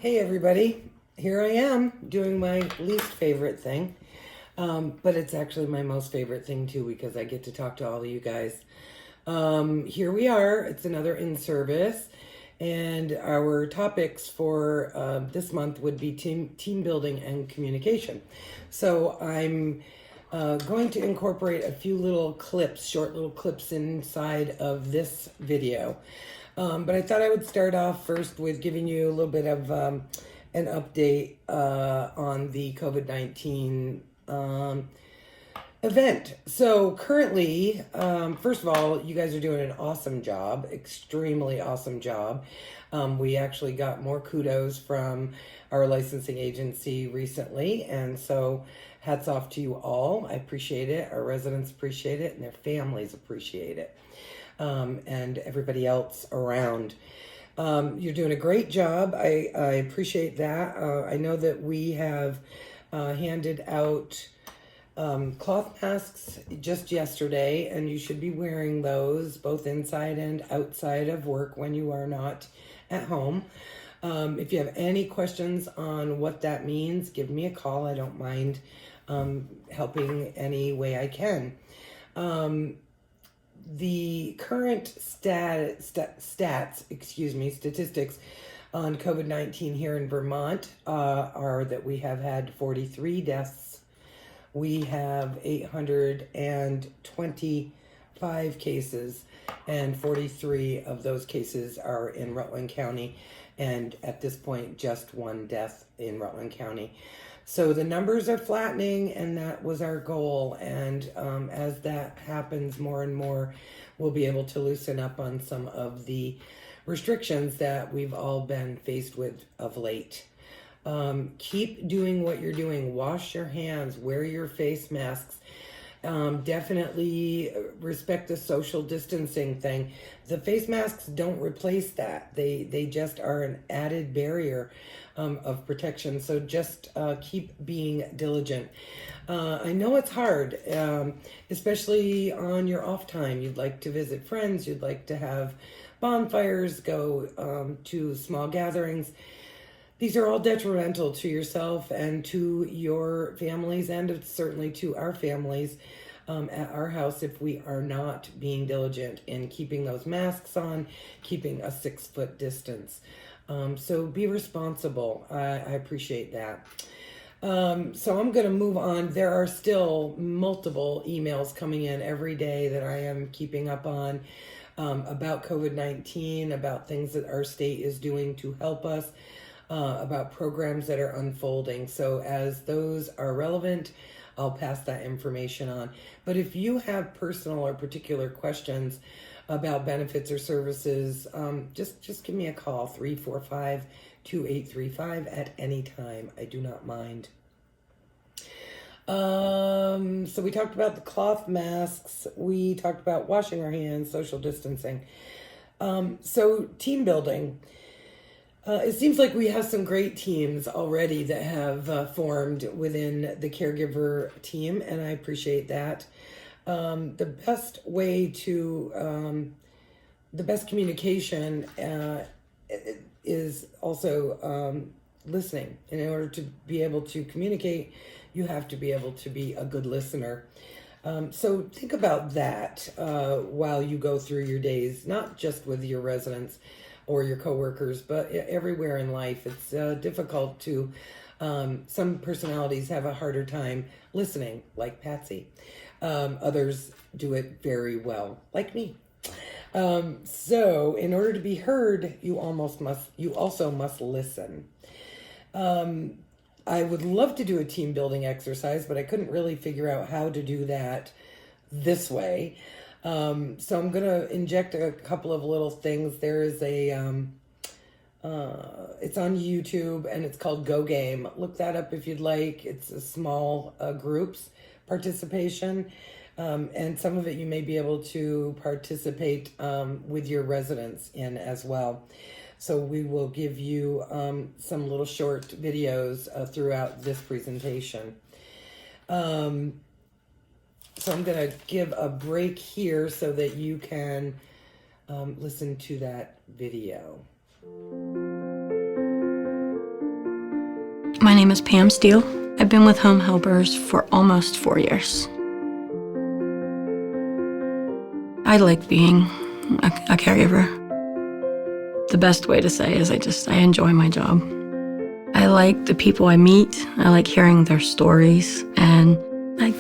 Hey everybody, here I am doing my least favorite thing, but it's actually my most favorite thing too because I get to talk to all of you guys. Here we are, it's another in-service, and our topics for this month would be team building and communication. So I'm going to incorporate a few little clips, short little clips inside of this video. But I thought I would start off first with giving you a little bit of an update on the COVID-19 event. So currently, first of all, you guys are doing an awesome job, extremely awesome job. We actually got more kudos from our licensing agency recently, and so hats off to you all. I appreciate it. Our residents appreciate it, and their families appreciate it. And everybody else around. You're doing a great job. I appreciate that. I know that we have handed out cloth masks just yesterday, and you should be wearing those both inside and outside of work when you are not at home. If you have any questions on what that means, give me a call. I don't mind helping any way I can. The current statistics on COVID-19 here in Vermont are that we have had 43 deaths. We have 825 cases, and 43 of those cases are in Rutland County, and at this point, just one death in Rutland County. So the numbers are flattening, and that was our goal. And as that happens more and more, we'll be able to loosen up on some of the restrictions that we've all been faced with of late. Keep doing what you're doing. Wash your hands, wear your face masks. Definitely respect the social distancing thing. The face masks don't replace that. They just are an added barrier of protection. So just keep being diligent. I know it's hard, especially on your off time. You'd like to visit friends. You'd like to have bonfires, go to small gatherings. These are all detrimental to yourself and to your families, and certainly to our families at our house if we are not being diligent in keeping those masks on, keeping a 6-foot distance. So be responsible. I appreciate that. So I'm going to move on. There are still multiple emails coming in every day that I am keeping up on about COVID-19, about things that our state is doing to help us. About programs that are unfolding. So as those are relevant, I'll pass that information on. But if you have personal or particular questions about benefits or services, just give me a call, 345-2835 at any time. I do not mind. So we talked about the cloth masks. We talked about washing our hands, social distancing. So team building. It seems like we have some great teams already that have formed within the caregiver team, and I appreciate that. The best way to, the best communication is also listening. And in order to be able to communicate, you have to be able to be a good listener. So think about that while you go through your days, not just with your residents or your coworkers, but everywhere in life. It's difficult to, some personalities have a harder time listening, like Patsy. Others do it very well, like me. So in order to be heard, you also must listen. I would love to do a team building exercise, but I couldn't really figure out how to do that this way. So I'm going to inject a couple of little things. There is a, it's on YouTube and it's called Go Game. Look that up if you'd like. It's a small groups participation. And some of it you may be able to participate with your residents in as well. So we will give you some little short videos throughout this presentation. So I'm going to give a break here so that you can listen to that video. My name is Pam Steele. I've been with Home Helpers for almost 4 years. I like being a caregiver. The best way to say is I enjoy my job. I like the people I meet. I like hearing their stories, and I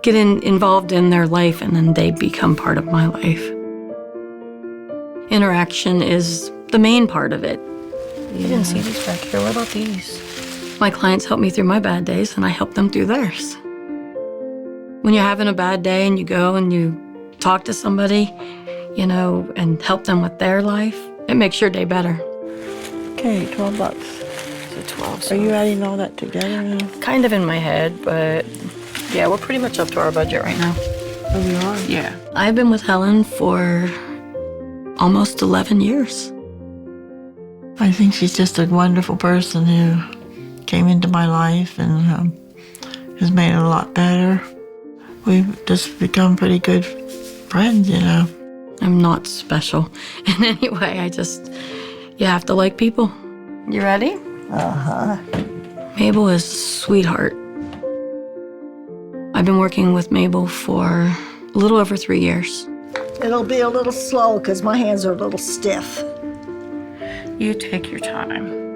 get involved in their life, and then they become part of my life. Interaction is the main part of it. I didn't see these back here. What about these? My clients help me through my bad days, and I help them through theirs. When you're having a bad day and you go and you talk to somebody, you know, and help them with their life, it makes your day better. Okay, $12. So 12. Are you adding all that together now? Kind of in my head, but yeah, we're pretty much up to our budget right now. Oh, you are? Yeah. I've been with Helen for almost 11 years. I think she's just a wonderful person who came into my life and has made it a lot better. We've just become pretty good friends, you know. I'm not special in any way. You have to like people. You ready? Uh-huh. Mabel is a sweetheart. I've been working with Mabel for a little over 3 years. It'll be a little slow because my hands are a little stiff. You take your time.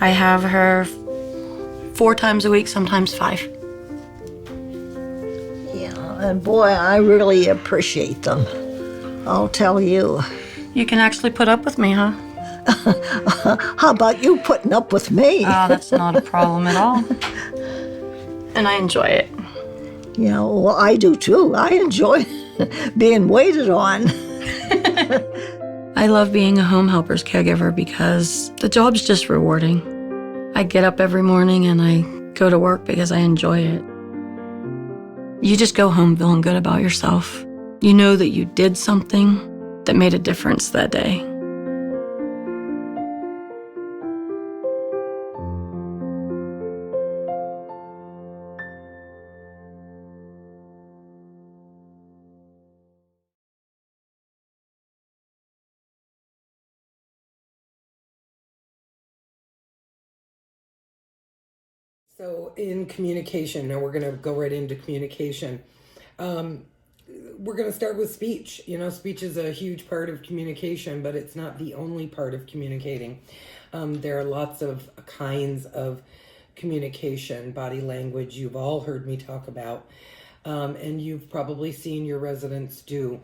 I have her 4 times a week, sometimes 5. Yeah, and boy, I really appreciate them. I'll tell you. You can actually put up with me, huh? How about you putting up with me? Oh, that's not a problem at all. And I enjoy it. Yeah, well, I do too. I enjoy being waited on. I love being a home helper's caregiver because the job's just rewarding. I get up every morning and I go to work because I enjoy it. You just go home feeling good about yourself. You know that you did something that made a difference that day. So in communication, now we're going to go right into communication. We're going to start with speech. You know, speech is a huge part of communication, but it's not the only part of communicating. There are lots of kinds of communication, body language you've all heard me talk about, and you've probably seen your residents do.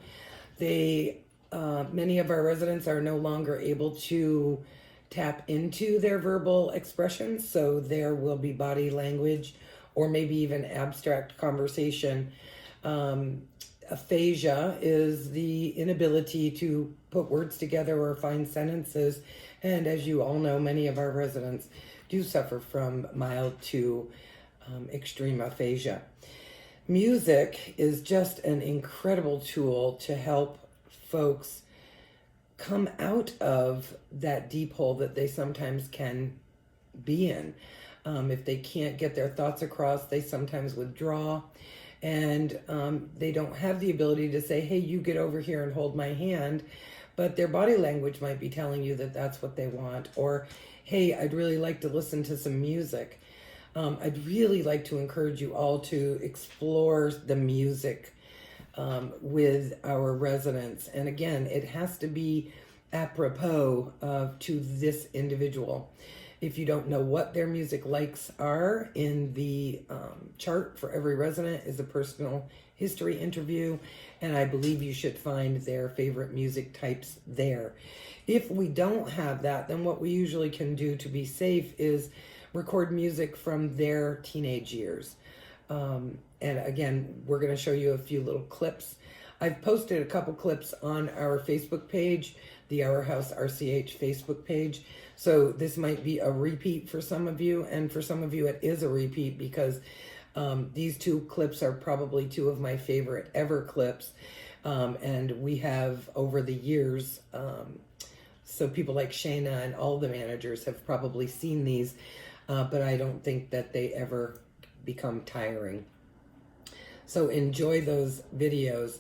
Many of our residents are no longer able to tap into their verbal expressions, so there will be body language or maybe even abstract conversation. Aphasia is the inability to put words together or find sentences, and as you all know, many of our residents do suffer from mild to extreme aphasia. Music is just an incredible tool to help folks come out of that deep hole that they sometimes can be in. If they can't get their thoughts across, they sometimes withdraw, and they don't have the ability to say, hey, you get over here and hold my hand, but their body language might be telling you that that's what they want, or hey, I'd really like to listen to some music. I'd really like to encourage you all to explore the music with our residents. And again, it has to be apropos to this individual. If you don't know what their music likes are, in the chart for every resident is a personal history interview, and I believe you should find their favorite music types there. If we don't have that, then what we usually can do to be safe is record music from their teenage years. And again, we're going to show you a few little clips. I've posted a couple clips on our Facebook page, the Our House R.C.H. Facebook page. So this might be a repeat for some of you, and for some of you it is a repeat because these 2 clips are probably 2 of my favorite ever clips. And we have over the years, so people like Shayna and all the managers have probably seen these, but I don't think that they ever become tiring. So enjoy those videos.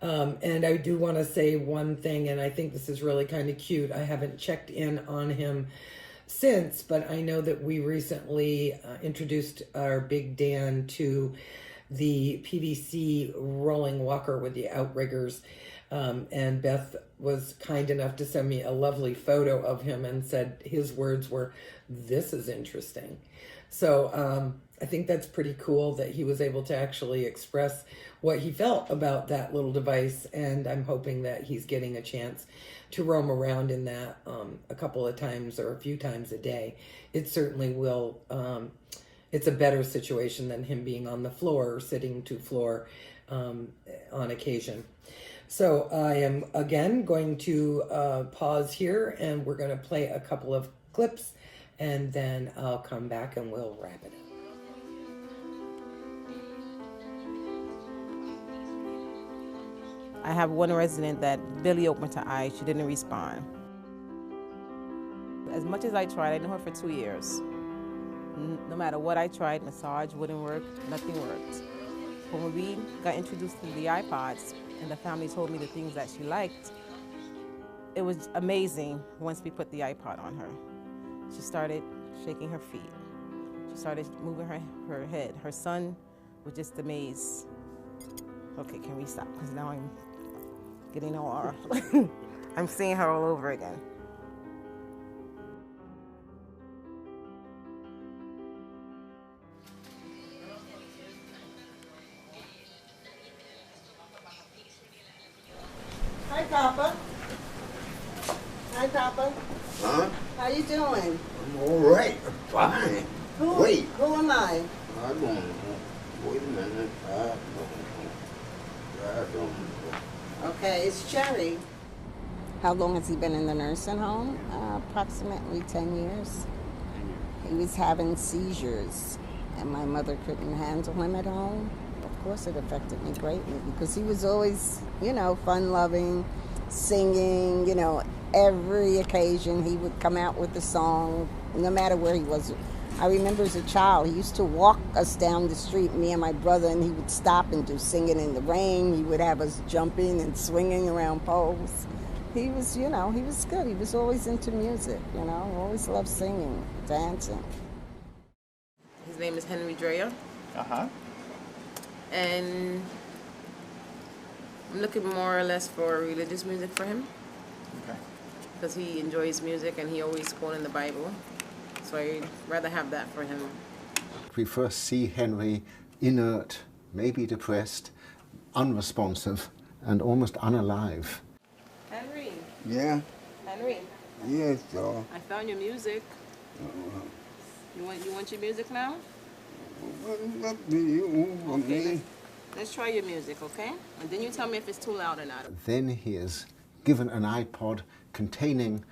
And I do want to say one thing, and I think this is really kind of cute. I haven't checked in on him since, but I know that we recently introduced our Big Dan to the PVC rolling walker with the outriggers. And Beth was kind enough to send me a lovely photo of him and said his words were, "This is interesting." So I think that's pretty cool that he was able to actually express what he felt about that little device. And I'm hoping that he's getting a chance to roam around in that a couple of times or a few times a day. It certainly will. It's a better situation than him being on the floor or sitting to floor on occasion. So I am again going to pause here, and we're going to play a couple of clips, and then I'll come back and we'll wrap it up. I have one resident that barely opened her eyes. She didn't respond. As much as I tried, I knew her for 2 years. No matter what I tried, massage wouldn't work, nothing worked. But when we got introduced to the iPods and the family told me the things that she liked, it was amazing once we put the iPod on her. She started shaking her feet. She started moving her head. Her son was just amazed. Okay, can we stop? Because now I'm getting all I'm seeing her all over again. Hi, Papa. Hi, Papa. Huh? How you doing? I'm all right. I'm fine. Wait. Who am I? I don't know. Wait a minute. I don't know. Okay, it's Cherry. How long has he been in the nursing home? Approximately 10 years. He was having seizures, and my mother couldn't handle him at home. Of course, it affected me greatly because he was always, fun-loving, singing, every occasion he would come out with a song, no matter where he was. I remember as a child, he used to walk us down the street, me and my brother, and he would stop and do Singing in the Rain. He would have us jumping and swinging around poles. He was, he was good. He was always into music, always loved singing, dancing. His name is Henry Dreyer. Uh-huh. And I'm looking more or less for religious music for him. Okay. Because he enjoys music and he always quoting the Bible. So I'd rather have that for him. We first see Henry inert, maybe depressed, unresponsive, and almost unalive. Henry. Yeah? Henry. Yes, y'all. I found your music. You want your music now? What do you want me? Let's try your music, okay? And then you tell me if it's too loud or not. Then he is given an iPod containing,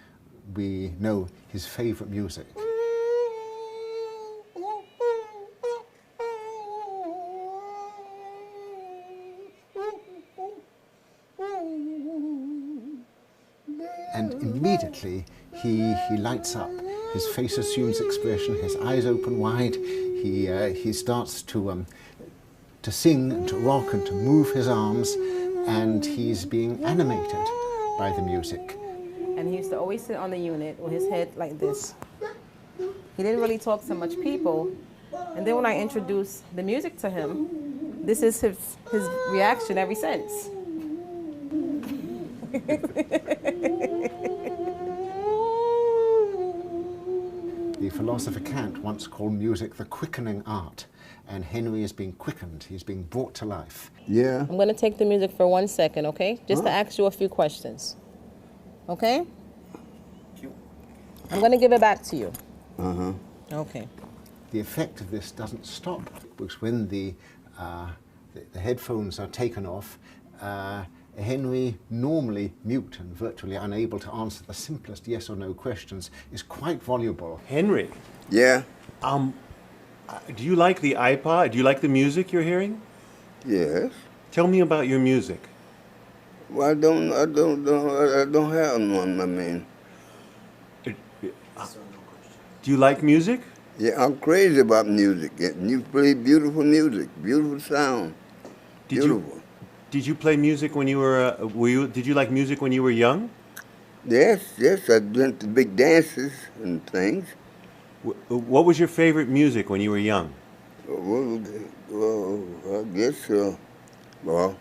we know, his favorite music. And immediately he lights up. His face assumes expression, his eyes open wide. He starts to sing and to rock and to move his arms, and he's being animated by the music. And he used to always sit on the unit with his head like this. He didn't really talk to much people. And then when I introduced the music to him, this is his reaction ever since. The philosopher Kant once called music the quickening art, and Henry is being quickened, he's being brought to life. Yeah? I'm going to take the music for 1 second, okay? Just to ask you a few questions. Okay? I'm going to give it back to you. Uh-huh. Okay. The effect of this doesn't stop, because when the headphones are taken off, Henry, normally mute and virtually unable to answer the simplest yes or no questions, is quite voluble. Henry, Yeah? do you like the iPod? Do you like the music you're hearing? Yes. Tell me about your music. Well, I don't have one, I mean. Do you like music? Yeah, I'm crazy about music. You play beautiful music, beautiful sound. Did Beautiful. Did you play music when you were? Did you like music when you were young? Yes, I went to big dances and things. What was your favorite music when you were young? I guess, well,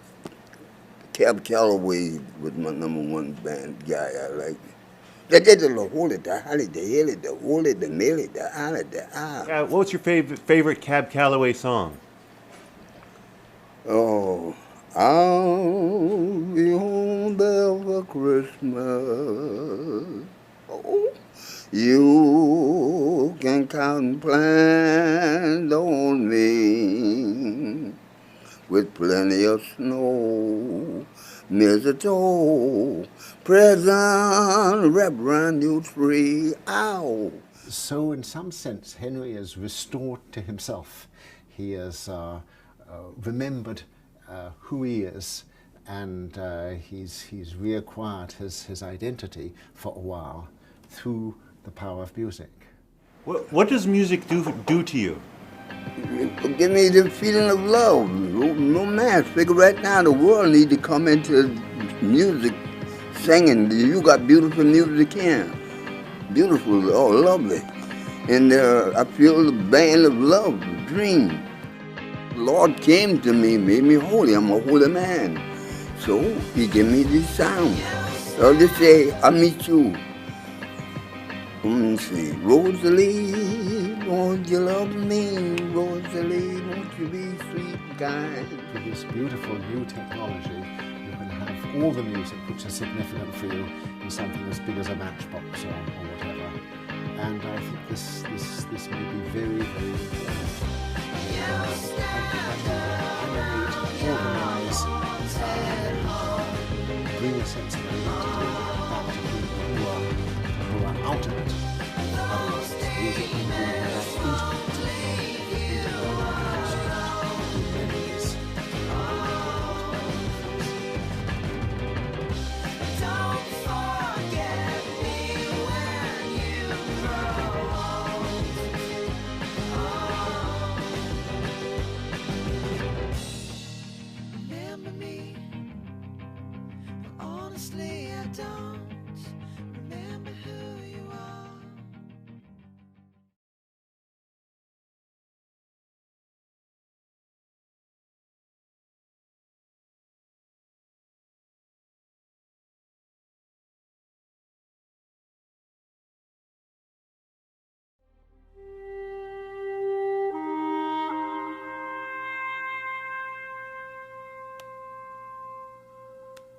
Cab Calloway was my number one band guy I liked. They did the hold it, the holly, the hill it, the hold it, the mill it, the holly, the ah. Yeah, what was your favorite Cab Calloway song? Oh, I'll be home there for Christmas. Oh, you can count and plan on me with plenty of snow, mistletoe, present wrapped around your tree. Ow! So in some sense, Henry is restored to himself. He has remembered who he is, and he's reacquired his identity for a while through the power of music. What does music do to you? Give me the feeling of love, romance. Figure right now the world need to come into music, singing. You got beautiful music here. Beautiful, oh, lovely. And I feel the band of love, the dream. The Lord came to me, made me holy. I'm a holy man. So he gave me this sound. I'll just say, I meet you. Let's see, Rosalie, won't you love me? Rosalie, won't you be sweet and kind? With this beautiful new technology, you can have all the music which is significant for you in something as big as a matchbox or whatever. And I think this may be very, very important. Animate, organize, bring a sense of identity back to people who are out of it. Otherwise, music can bring them back into their memories.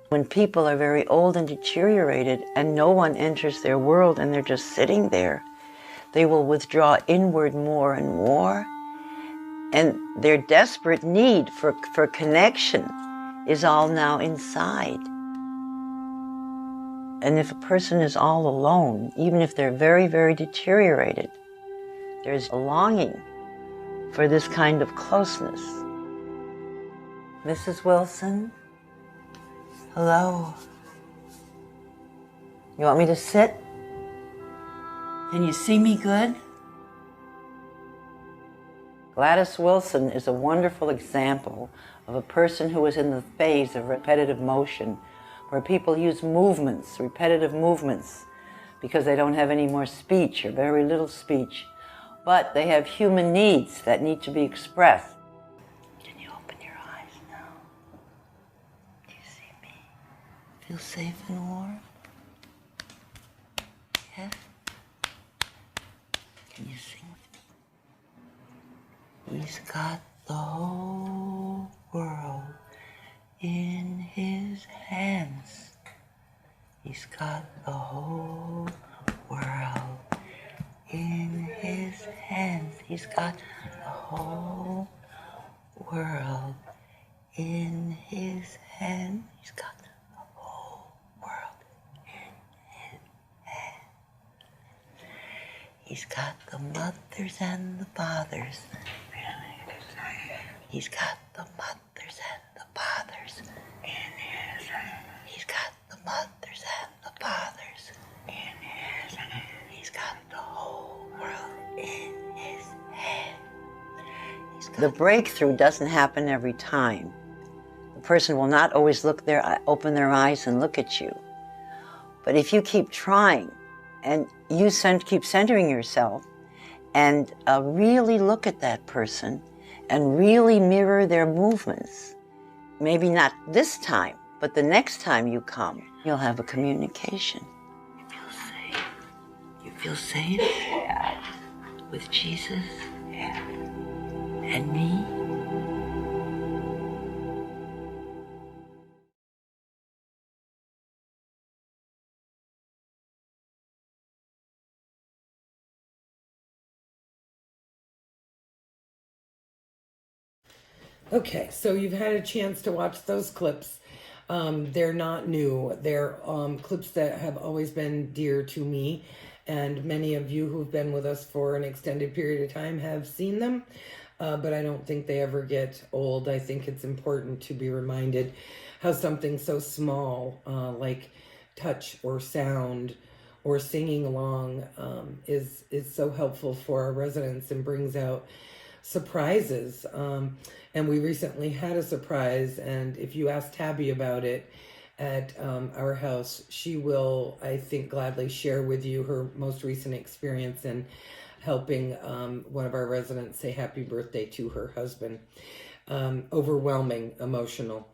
When people are very old and deteriorated and no one enters their world and they're just sitting there, they will withdraw inward more and more. And their desperate need for connection is all now inside. And if a person is all alone, even if they're very, very deteriorated, there's a longing for this kind of closeness. Mrs. Wilson? Hello. You want me to sit? Can you see me good? Gladys Wilson is a wonderful example of a person who is in the phase of repetitive motion, where people use movements, repetitive movements, because they don't have any more speech or very little speech, but they have human needs that need to be expressed. Feel safe and warm? Yes? Can you sing with me? He's got the whole world in his hands. He's got the whole world in his hands. He's got the whole world in his hands. He's got He's got the mothers and the fathers. He's got the mothers and the fathers in his hand. He's got the mothers and the fathers in his hand. He's got the whole world in his hand. The breakthrough doesn't happen every time. The person will not always open their eyes and look at you. But if you keep trying and you keep centering yourself and really look at that person and really mirror their movements, maybe not this time, but the next time you come, you'll have a communication. You feel safe. You feel safe? Yeah. With Jesus? Yeah. And me? Okay, so you've had a chance to watch those clips. They're not new. They're clips that have always been dear to me, and many of you who've been with us for an extended period of time have seen them, but I don't think they ever get old. I think it's important to be reminded how something so small like touch or sound or singing along is so helpful for our residents and brings out surprises. And we recently had a surprise, and if you ask Tabby about it at our house, she will, I think, gladly share with you her most recent experience in helping one of our residents say happy birthday to her husband. Overwhelming, emotional.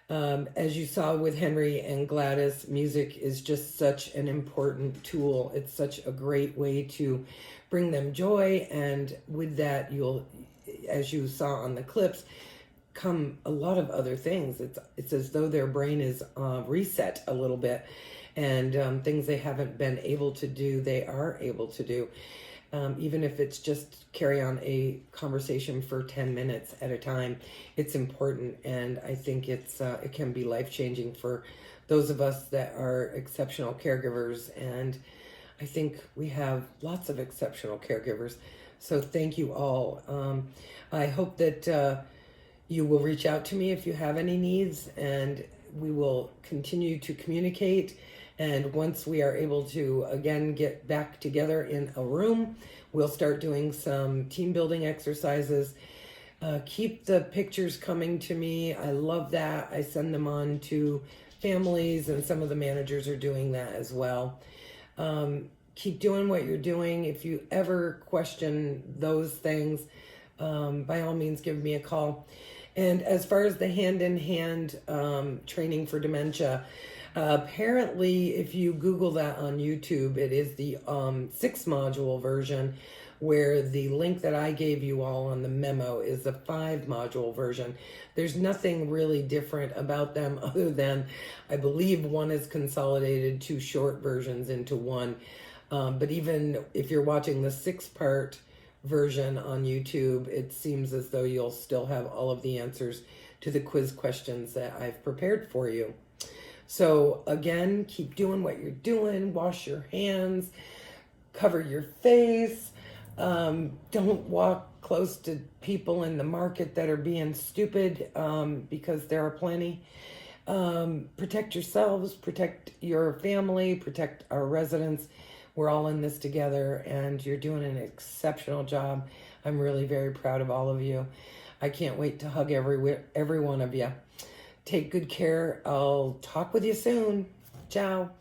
As you saw with Henry and Gladys, music is just such an important tool. It's such a great way to bring them joy, and with that, you'll, as you saw on the clips, come a lot of other things. It's as though their brain is reset a little bit, and things they haven't been able to do, they are able to do. Even if it's just carry on a conversation for 10 minutes at a time, it's important, and I think it can be life-changing for those of us that are exceptional caregivers, and I think we have lots of exceptional caregivers, so thank you all. I hope that you will reach out to me if you have any needs, and we will continue to communicate. And once we are able to, again, get back together in a room, we'll start doing some team building exercises. Keep the pictures coming to me. I love that. I send them on to families, and some of the managers are doing that as well. Keep doing what you're doing. If you ever question those things, by all means, give me a call. And as far as the hand-in-hand training for dementia, apparently, if you Google that on YouTube, it is the 6-module version, where the link that I gave you all on the memo is the 5-module version. There's nothing really different about them other than I believe one is consolidated 2 short versions into one. But even if you're watching the 6-part version on YouTube, it seems as though you'll still have all of the answers to the quiz questions that I've prepared for you. So again, keep doing what you're doing. Wash your hands, cover your face. Don't walk close to people in the market that are being stupid, because there are plenty. Protect yourselves, protect your family, protect our residents. We're all in this together, and you're doing an exceptional job. I'm really very proud of all of you. I can't wait to hug every one of you. Take good care. I'll talk with you soon. Ciao.